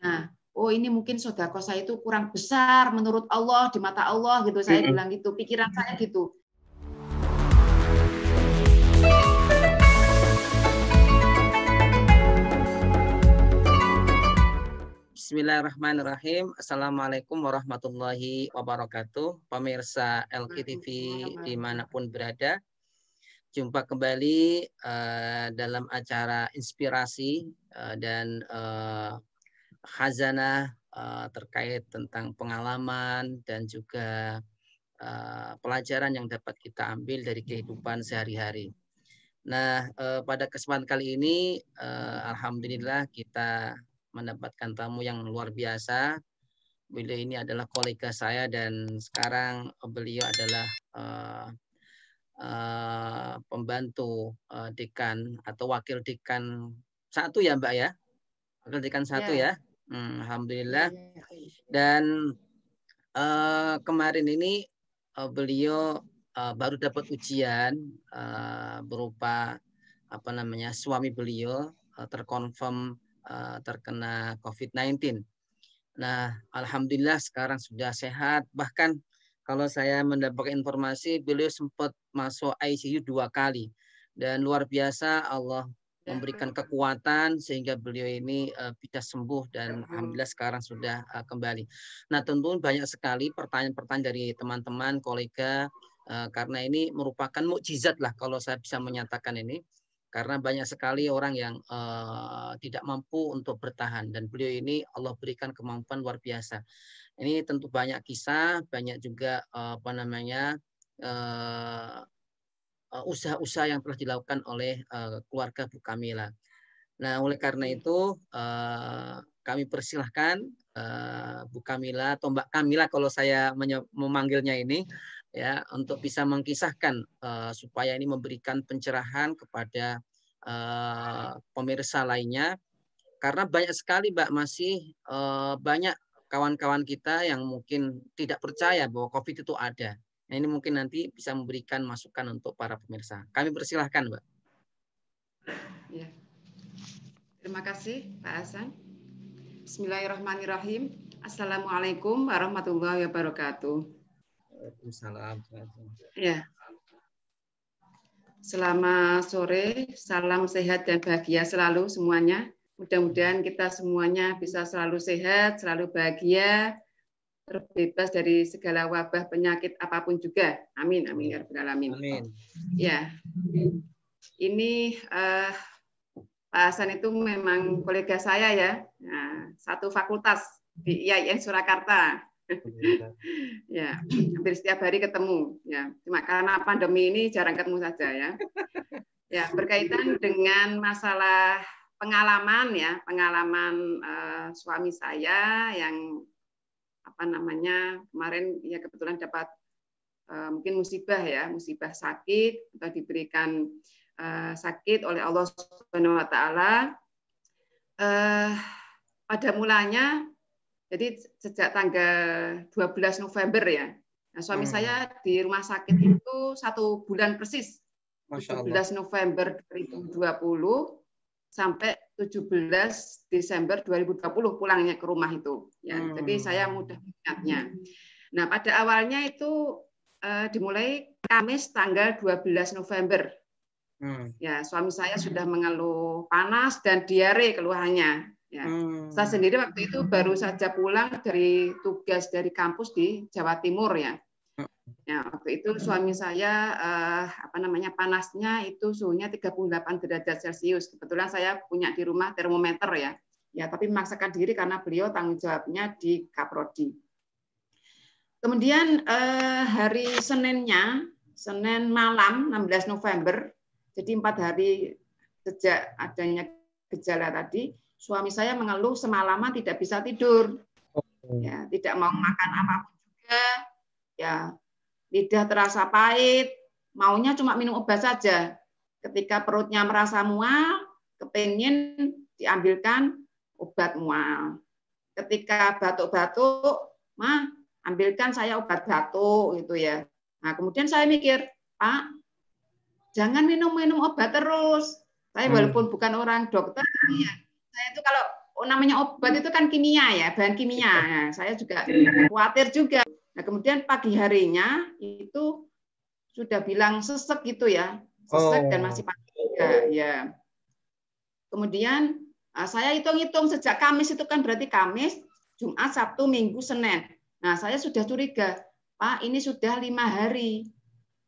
Nah, oh ini mungkin sedekah saya itu kurang besar menurut Allah, di mata Allah gitu. Saya bilang gitu, pikiran saya gitu. Bismillahirrahmanirrahim. Assalamualaikum warahmatullahi wabarakatuh. Pemirsa LKTV dimanapun berada, jumpa kembali dalam acara inspirasi dan khazanah terkait tentang pengalaman dan juga pelajaran yang dapat kita ambil dari kehidupan sehari-hari. Nah, pada kesempatan kali ini, alhamdulillah kita mendapatkan tamu yang luar biasa. Beliau ini adalah kolega saya dan sekarang beliau adalah pembantu dekan atau wakil dekan 1 ya Mbak ya? Wakil dekan 1 ya? Alhamdulillah. Dan kemarin ini beliau baru dapat ujian berupa suami beliau terkonfirm terkena COVID-19. Nah, alhamdulillah sekarang sudah sehat. Bahkan kalau saya mendapatkan informasi, beliau sempat masuk ICU 2 kali. Dan luar biasa Allah memberikan kekuatan sehingga beliau ini bisa sembuh dan alhamdulillah sekarang sudah kembali. Nah, tentu banyak sekali pertanyaan-pertanyaan dari teman-teman, kolega, karena ini merupakan mukjizat lah kalau saya bisa menyatakan ini. Karena banyak sekali orang yang tidak mampu untuk bertahan dan beliau ini Allah berikan kemampuan luar biasa. Ini tentu banyak kisah, banyak juga usaha-usaha yang telah dilakukan oleh keluarga Bu Kamila. Nah, oleh karena itu kami persilahkan Bu Kamila atau Mbak Kamila kalau saya memanggilnya ini ya untuk bisa mengkisahkan supaya ini memberikan pencerahan kepada pemirsa lainnya karena banyak sekali Mbak masih banyak kawan-kawan kita yang mungkin tidak percaya bahwa COVID itu ada. Nah, ini mungkin nanti bisa memberikan masukan untuk para pemirsa. Kami persilahkan Mbak. Ya. Terima kasih Pak Hasan. Bismillahirrahmanirrahim. Assalamualaikum warahmatullahi wabarakatuh. Waalaikumsalam. Ya. Selamat sore, salam sehat dan bahagia selalu semuanya. Mudah-mudahan kita semuanya bisa selalu sehat, selalu bahagia, terbebas dari segala wabah penyakit apapun juga. Amin, amin ya rabbal alamin. Amin. Ya. Ini Pak Hasan itu memang kolega saya ya. Nah, satu fakultas di IAIN Surakarta. Ya, hampir setiap hari ketemu. Ya, cuma karena pandemi ini jarang ketemu saja ya. Ya, berkaitan dengan masalah pengalaman ya, pengalaman suami saya yang kemarin ya kebetulan dapat mungkin musibah ya, musibah sakit atau diberikan sakit oleh Allah Subhanahu wa taala. Pada mulanya jadi sejak tanggal 12 November ya. Nah, suami saya di rumah sakit itu 1 bulan persis. 17 November 2020 sampai 17 Desember 2020 pulangnya ke rumah itu. Ya, jadi saya mudah mengingatnya. Nah, pada awalnya itu dimulai Kamis tanggal 12 November. Ya, suami saya sudah mengeluh panas dan diare keluhannya. Ya. Saya sendiri waktu itu baru saja pulang dari tugas dari kampus di Jawa Timur ya. Ya, waktu itu suami saya panasnya itu suhunya 38 derajat Celcius. Kebetulan saya punya di rumah termometer ya. Ya, tapi memaksakan diri karena beliau tanggung jawabnya di Kaprodi. Kemudian hari Seninnya, Senin malam 16 November, jadi 4 hari sejak adanya gejala tadi, suami saya mengeluh semalaman tidak bisa tidur, ya, tidak mau makan apapun juga, ya, lidah terasa pahit, maunya cuma minum obat saja. Ketika perutnya merasa mual, kepingin diambilkan obat mual. Ketika batuk-batuk, mah ambilkan saya obat batuk gitu ya. Nah, kemudian saya mikir, Pak, jangan minum obat terus. Saya walaupun bukan orang dokter, ya, saya itu kalau namanya obat itu kan kimia ya, bahan kimia. Nah, saya juga khawatir juga. Nah, kemudian pagi harinya itu sudah bilang sesek gitu ya, sesek dan masih pagi juga ya. Kemudian saya hitung-hitung sejak Kamis itu kan berarti Kamis, Jumat, Sabtu, Minggu, Senin. Nah, saya sudah curiga, Pak, ini sudah 5 hari.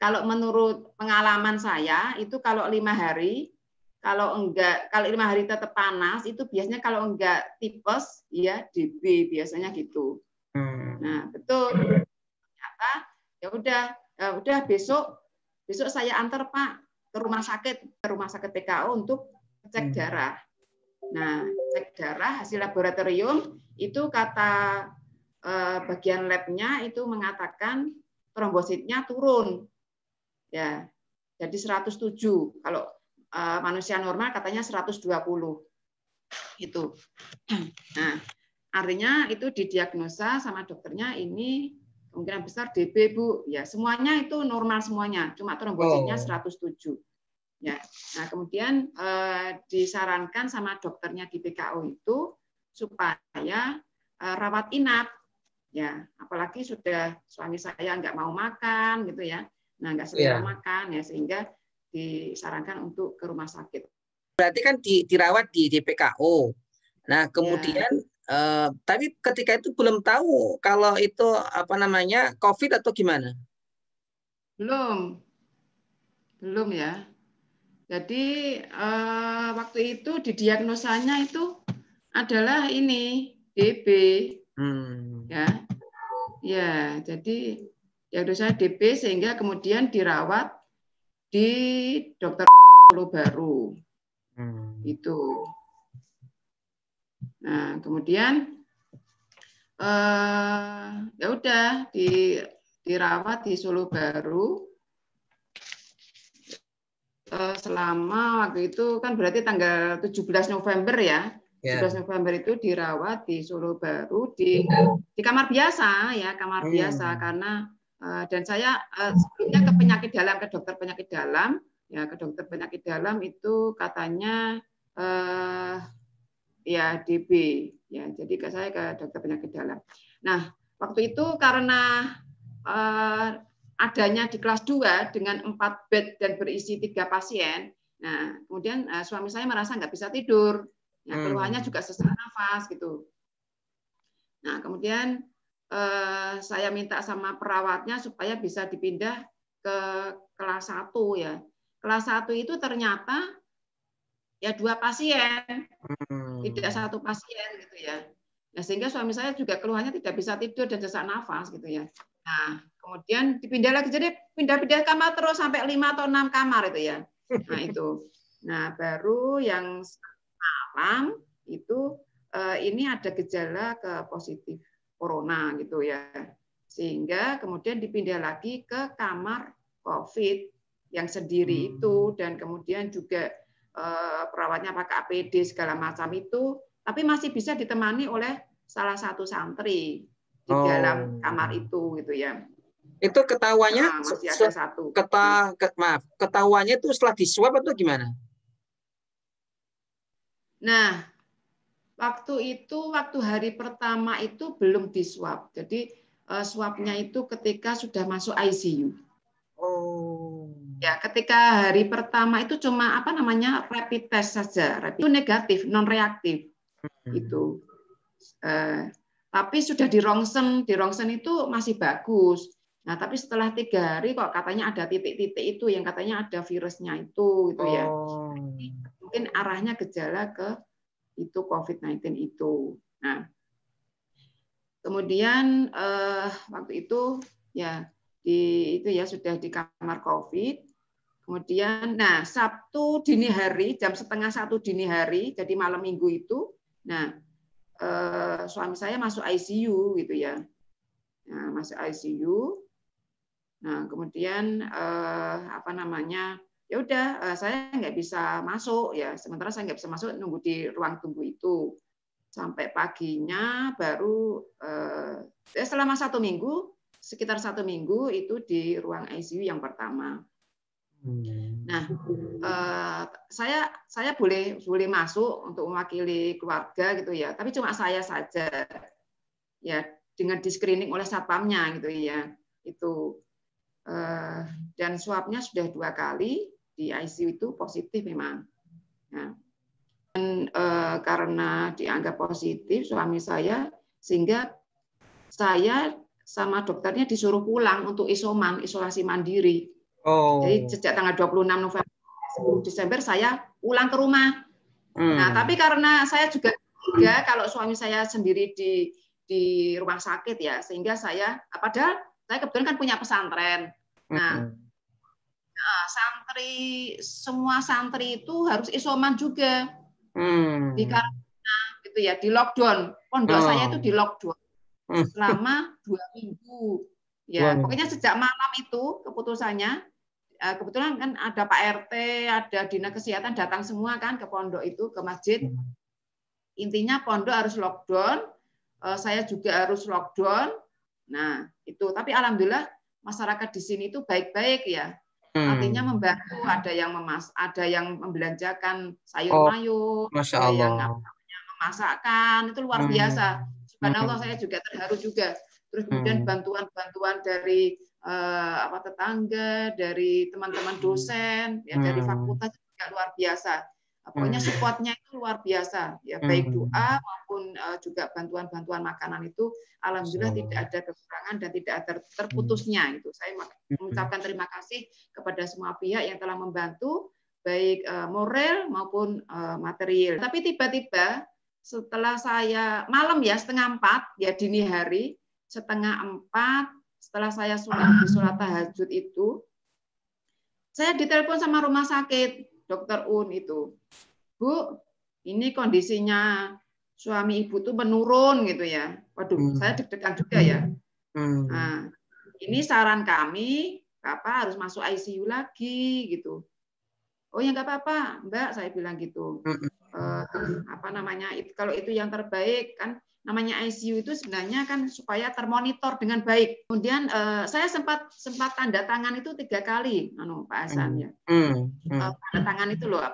Kalau menurut pengalaman saya itu kalau 5 hari, kalau 5 hari tetap panas itu biasanya kalau enggak tipes ya DB biasanya gitu. Nah, betul. Ternyata ya udah besok saya antar Pak ke rumah sakit PKO untuk cek darah. Nah, cek darah hasil laboratorium itu kata bagian labnya itu mengatakan trombositnya turun. Ya. Jadi 107. Kalau manusia normal katanya 120. Itu. Nah, artinya itu didiagnosa sama dokternya ini kemungkinan besar DB, Bu. Ya, semuanya itu normal semuanya, cuma trombositnya 107. Ya. Nah, kemudian disarankan sama dokternya di PKO itu supaya rawat inap. Ya, apalagi sudah suami saya nggak mau makan gitu ya. Nah, nggak selera makan ya, sehingga disarankan untuk ke rumah sakit. Berarti kan dirawat di PKO. Nah, kemudian tapi ketika itu belum tahu kalau itu apa namanya COVID atau gimana? Belum ya. Jadi waktu itu didiagnosanya itu adalah ini DB. Ya, jadi diagnosa DB sehingga kemudian dirawat di dokter Solo Baru. Itu. Nah, kemudian ya udah dirawat di Solo Baru selama waktu itu kan berarti tanggal 17 November ya. 17 November itu dirawat di Solo Baru di kamar biasa ya, kamar biasa karena dan saya sebelumnya ke dokter penyakit dalam ya, ke dokter penyakit dalam itu katanya ya DB ya, jadi saya ke dokter penyakit dalam. Nah, waktu itu karena adanya di kelas 2 dengan 4 bed dan berisi 3 pasien. Nah, kemudian suami saya merasa nggak bisa tidur. Nah, keluhannya juga sesak nafas gitu. Nah, kemudian saya minta sama perawatnya supaya bisa dipindah ke kelas 1 ya. Kelas 1 itu ternyata ya 2 pasien, tidak 1 pasien gitu ya. Nah, sehingga suami saya juga keluhannya tidak bisa tidur dan sesak nafas gitu ya. Nah, kemudian dipindah lagi, jadi pindah-pindah kamar terus sampai 5 atau 6 kamar itu ya. Nah, itu. Nah, baru yang malam itu ini ada gejala ke positif corona gitu ya. Sehingga kemudian dipindah lagi ke kamar COVID yang sendiri itu, dan kemudian juga perawatnya pakai APD segala macam itu, tapi masih bisa ditemani oleh salah satu santri di dalam kamar itu gitu ya. Itu ketahuannya masih ada satu. Ketahuannya itu setelah diswab atau gimana? Nah, waktu hari pertama itu belum diswab. Jadi swabnya itu ketika sudah masuk ICU. Ya, ketika hari pertama itu cuma rapid test saja, itu negatif, non reaktif. Itu. Tapi sudah di rongsen itu masih bagus. Nah, tapi setelah 3 hari kok katanya ada titik-titik itu yang katanya ada virusnya itu gitu ya. Mungkin arahnya gejala ke itu COVID-19 itu. Nah, kemudian waktu itu ya itu ya sudah di kamar COVID. Kemudian, nah Sabtu dini hari jam 12:30 dini hari, jadi malam Minggu itu, nah suami saya masuk ICU gitu ya. Nah, masuk ICU. Nah, kemudian ya udah saya nggak bisa masuk ya. Sementara saya nggak bisa masuk, nunggu di ruang tunggu itu sampai paginya baru selama sekitar 1 minggu itu di ruang ICU yang pertama. Nah, saya boleh masuk untuk mewakili keluarga gitu ya, tapi cuma saya saja ya, dengan di screening oleh satpamnya gitu ya, itu dan swabnya sudah 2 kali di ICU itu positif memang. Nah, dan karena dianggap positif suami saya, sehingga saya sama dokternya disuruh pulang untuk isoman, isolasi mandiri. Jadi sejak tanggal 26 November 10 Desember saya pulang ke rumah. Nah, tapi karena saya juga kalau suami saya sendiri di rumah sakit ya, sehingga saya, padahal saya kebetulan kan punya pesantren. Nah, semua santri itu harus isoman juga. Di karantina gitu ya, di lockdown. Pondok saya itu di lockdown selama 2 minggu. Ya, pokoknya sejak malam itu keputusannya, kebetulan kan ada Pak RT, ada Dinas Kesehatan datang semua kan ke pondok itu, ke masjid. Intinya pondok harus lockdown, saya juga harus lockdown. Nah, itu. Tapi alhamdulillah masyarakat di sini itu baik-baik ya. Artinya membantu, ada yang membelanjakan sayur mayur, ada yang memasakkan, itu luar biasa. Subhanallah, saya juga terharu juga. Terus kemudian bantuan-bantuan dari tetangga, dari teman-teman dosen, ya dari fakultas juga luar biasa. Pokoknya supportnya itu luar biasa, ya baik doa maupun juga bantuan-bantuan makanan itu, alhamdulillah tidak ada kekurangan dan tidak ada terputusnya. Itu saya mengucapkan terima kasih kepada semua pihak yang telah membantu, baik moral maupun material. Tapi tiba-tiba setelah saya malam ya 3:30 ya, dini hari 3:30 setelah saya sholat tahajud itu, saya ditelepon sama rumah sakit, Dokter Un itu, Bu, ini kondisinya suami ibu tuh menurun gitu ya. Waduh, saya deg-degan juga ya. Nah, ini saran kami, Bapak harus masuk ICU lagi gitu. Oh ya nggak apa-apa, Mbak, saya bilang gitu. Kalau itu yang terbaik kan, namanya ICU itu sebenarnya kan supaya termonitor dengan baik. Kemudian saya sempat tanda tangan itu 3 kali, Pak Hasan ya. Tanda tangan itu loh,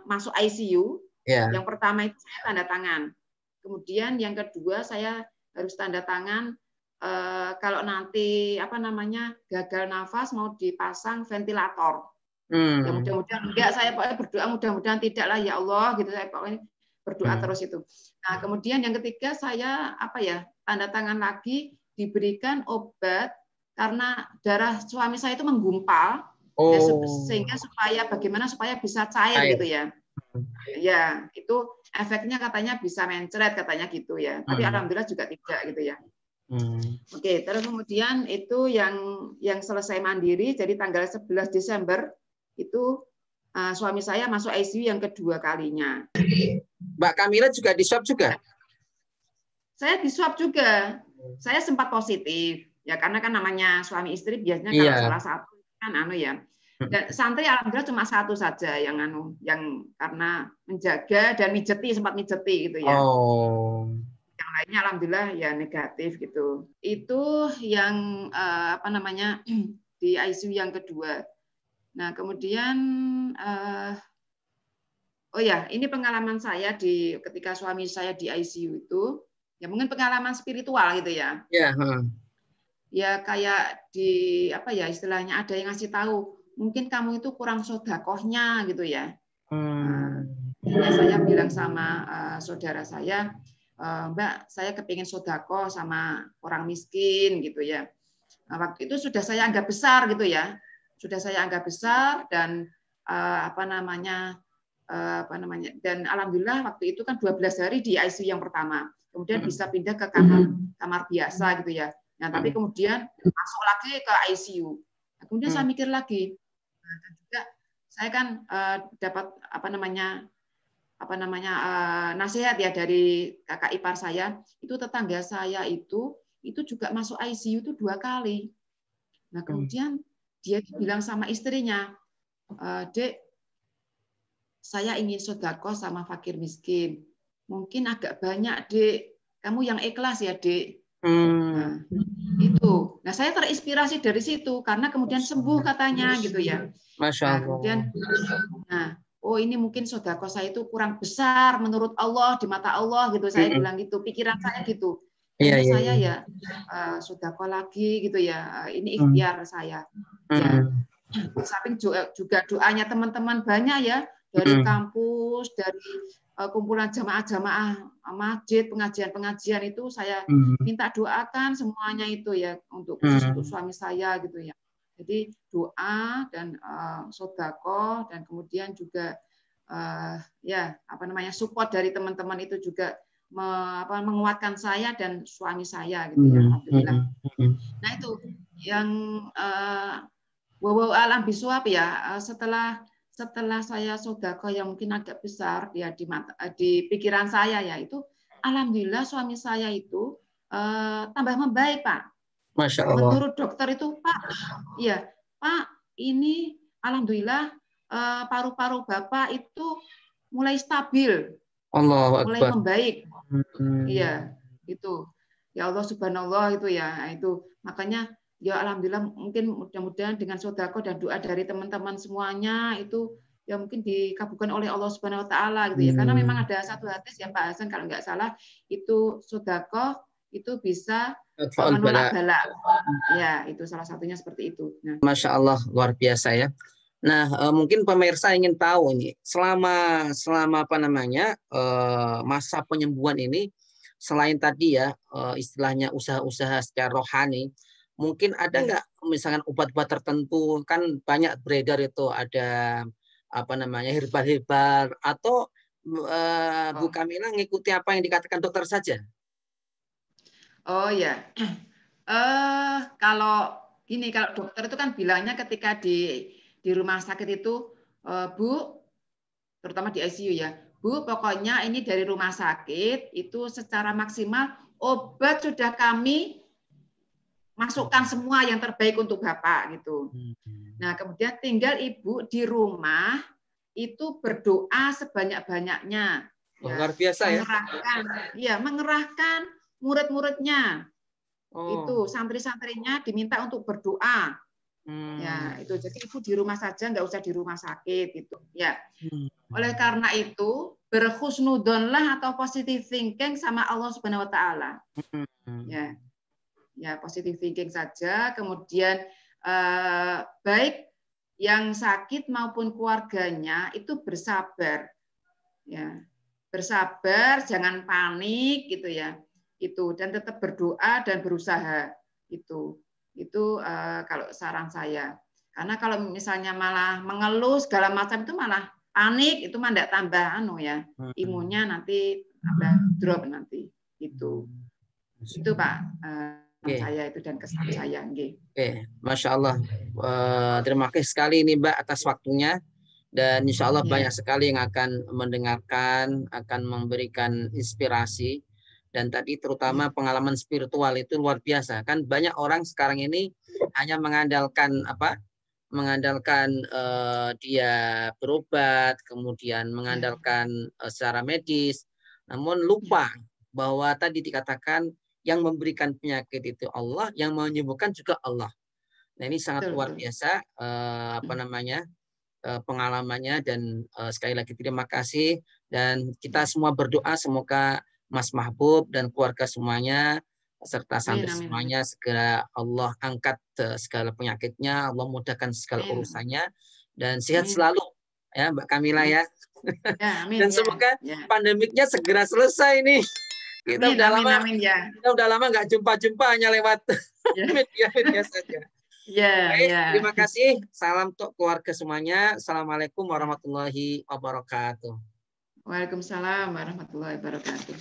masuk ICU. Yang pertama itu saya tanda tangan. Kemudian yang kedua saya harus tanda tangan kalau nanti gagal nafas mau dipasang ventilator. Ya mudah-mudahan enggak, saya pokoknya berdoa mudah-mudahan tidak lah ya Allah gitu, saya pokoknya berdoa terus itu. Nah, kemudian yang ketiga saya tanda tangan lagi diberikan obat karena darah suami saya itu menggumpal, ya, sehingga bagaimana supaya bisa cair gitu ya. Ya, itu efeknya katanya bisa mencret katanya gitu ya. Tapi alhamdulillah juga tidak gitu ya. Oke, terus kemudian itu yang selesai mandiri, jadi tanggal 11 Desember itu suami saya masuk ICU yang kedua kalinya. Mbak Kamila juga di swab juga? Saya di swab juga. Saya sempat positif ya, karena kan namanya suami istri biasanya kalau salah satu kan ya. Dan santri alhamdulillah cuma satu saja yang karena menjaga dan sempat mijeti gitu ya. Yang lainnya alhamdulillah ya negatif gitu. Itu yang di ICU yang kedua. Nah, kemudian ini pengalaman saya ketika suami saya di ICU itu, ya mungkin pengalaman spiritual gitu ya. Ya kayak istilahnya ada yang ngasih tahu, mungkin kamu itu kurang sedekahnya gitu ya. Saya bilang sama saudara saya, Mbak, saya kepingin sedekah sama orang miskin gitu ya. Waktu itu sudah saya anggap besar gitu ya. Sudah saya anggap besar dan dan alhamdulillah waktu itu kan 12 hari di ICU yang pertama. Kemudian bisa pindah ke kamar biasa gitu ya. Nah, tapi kemudian masuk lagi ke ICU. Nah, kemudian saya mikir lagi. Nah, dan juga saya kan dapat nasihat ya dari kakak ipar saya, itu tetangga saya itu juga masuk ICU itu 2 kali. Nah, kemudian dia bilang sama istrinya, Dek, saya ingin sedekah sama fakir miskin. Mungkin agak banyak, Dek. Kamu yang ikhlas ya, Dek. Nah, itu. Nah, saya terinspirasi dari situ karena kemudian sembuh katanya gitu ya. Masya Nah, Allah. kemudian oh ini mungkin sedekah saya itu kurang besar menurut Allah di mata Allah gitu. Saya bilang gitu, pikiran saya gitu. Akhirnya saya ya sedekah lagi gitu ya. Ini ikhtiar saya. Ya. Samping juga doanya teman-teman banyak ya dari kampus, dari kumpulan jamaah-jamaah masjid, pengajian-pengajian itu saya minta doakan semuanya itu ya khusus untuk suami saya gitu ya. Jadi doa dan sedekah dan kemudian juga support dari teman-teman itu juga menguatkan saya dan suami saya gitu ya. Alhamdulillah. Nah itu yang alam biswab ya, setelah saya sedekah yang mungkin agak besar ya di pikiran saya ya, itu alhamdulillah suami saya itu tambah membaik, Pak. Masya Allah. Menurut dokter itu, Pak, ini alhamdulillah paru-paru Bapak itu mulai stabil. Mulai membaik. Iya, itu. Ya Allah subhanallah itu ya, itu makanya ya alhamdulillah mungkin mudah-mudahan dengan sedekah dan doa dari teman-teman semuanya itu ya mungkin dikabulkan oleh Allah Subhanahu wa taala gitu ya. Karena memang ada satu hadis ya Pak Hasan kalau nggak salah itu sedekah itu bisa menolak bala. Ya, itu salah satunya seperti itu. Nah. Masya Allah, luar biasa ya. Nah, mungkin pemirsa ingin tahu ini selama masa penyembuhan ini, selain tadi ya istilahnya usaha-usaha secara rohani, mungkin ada nggak misalkan obat-obat tertentu, kan banyak beredar itu ada herbal-herbal atau Bu Kamila ngikuti apa yang dikatakan dokter saja? Oh ya, kalau dokter itu kan bilangnya ketika di rumah sakit itu, Bu, terutama di ICU ya, Bu, pokoknya ini dari rumah sakit itu secara maksimal obat sudah kami masukkan semua yang terbaik untuk Bapak gitu. Nah, kemudian tinggal Ibu di rumah itu berdoa sebanyak-banyaknya. Luar biasa ya. Mengerahkan murid-muridnya. Itu santri-santrinya diminta untuk berdoa. Ya, itu. Jadi Ibu di rumah saja, nggak usah di rumah sakit gitu. Ya. Oleh karena itu, berhusnudonlah atau positive thinking sama Allah Subhanahu wa taala. Ya. Ya, positive thinking saja, kemudian baik yang sakit maupun keluarganya itu bersabar. Ya. Bersabar, jangan panik gitu ya. Itu dan tetap berdoa dan berusaha itu kalau saran saya, karena kalau misalnya malah mengeluh segala macam itu malah panik, itu mah tidak tambah imunnya nanti tambah drop nanti itu Pak saya itu dan kesan saya. Masya Allah, terima kasih sekali ini Mbak atas waktunya. Dan insya Allah banyak sekali yang akan mendengarkan, akan memberikan inspirasi. Dan tadi terutama pengalaman spiritual itu luar biasa. Kan banyak orang sekarang ini hanya mengandalkan dia berobat, kemudian mengandalkan secara medis. Namun lupa bahwa tadi dikatakan yang memberikan penyakit itu Allah, yang menyembuhkan juga Allah. Nah ini sangat luar biasa pengalamannya, dan sekali lagi terima kasih, dan kita semua berdoa semoga Mas Mahbub dan keluarga semuanya serta santri semuanya segera Allah angkat segala penyakitnya, Allah mudahkan segala urusannya, dan sehat selalu ya Mbak Kamila ya. Dan semoga pandemiknya segera selesai nih. Kita udah lama nggak jumpa-jumpa, hanya lewat media saja. Terima kasih. Salam untuk keluarga semuanya. Assalamualaikum warahmatullahi wabarakatuh. Waalaikumsalam warahmatullahi wabarakatuh.